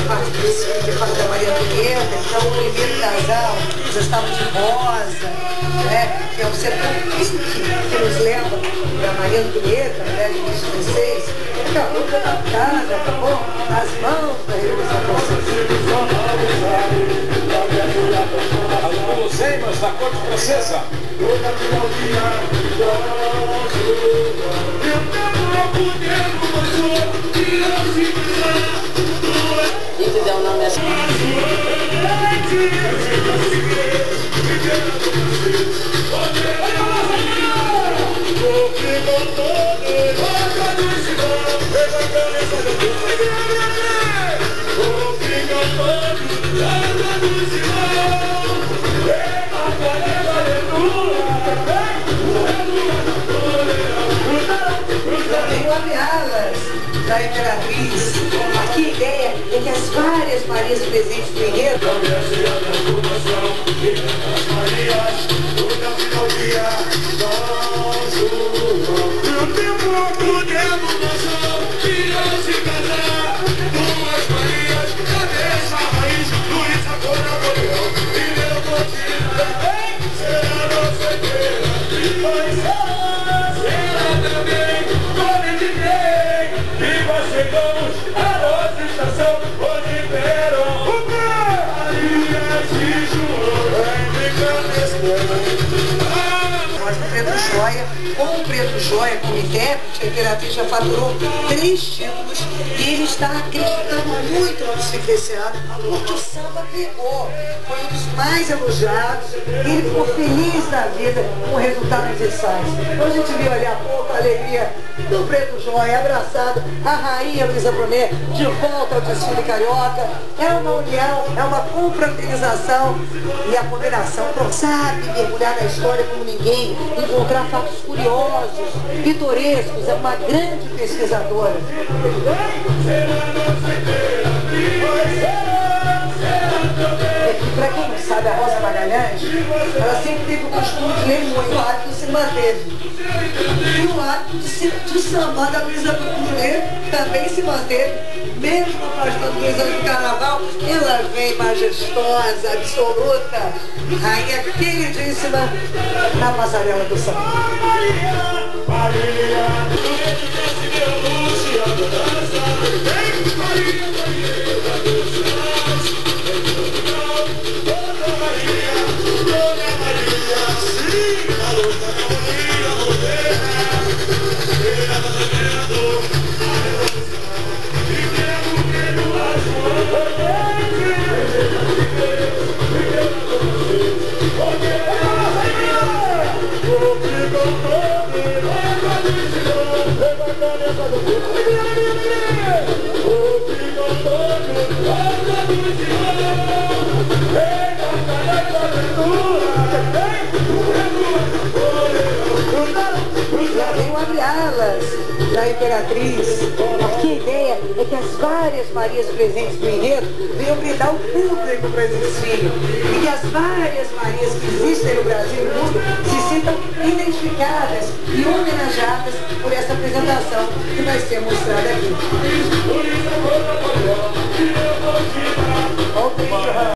parte do desfile que fala da Maria Antonieta. Então, o primeiro casal já estava de rosa, né? Que é um setor pink que nos leva para Maria Antonieta, né? De 16. Acabou toda a casa, acabou as mãos da Revolução Francesa. As guloseimas da corte francesa. E tu deu o nome assim? Da Imperatriz. Aqui a ideia é que as várias Marias presentes no enredo chegamos à nossa estação, onde vieram o Marias de Nós do Preto Joia, com o Preto Joia como intérprete, a Imperatriz já faturou 3 títulos e ele está acreditando muito no desfile desse ano, porque o samba pegou, foi um dos mais elogiados, ele ficou feliz da vida com o resultado dos ensaios. Então a gente viu ali há pouco a alegria do Preto Joia, abraçado a rainha Luísa Brunet, de volta ao desfile carioca. É uma união, é uma confraternização e a combinação, sabe mergulhar na história como ninguém, encontrar fatos curiosos, pitorescos, é uma grande pesquisadora. Para quem não sabe, a Rosa Magalhães, ela sempre teve o costume de ler muito, o hábito se manteve. E o hábito de samba da Luísa Brunet também se manteve, mesmo afastando 2 anos do carnaval, ela vem majestosa, absoluta, rainha queridíssima na passarela do samba. Da Imperatriz. Aqui a ideia é que as várias Marias presentes no enredo venham brindar o público para esse desfile e que as várias Marias que existem no Brasil e no mundo se sintam identificadas e homenageadas por essa apresentação que vai ser mostrada aqui.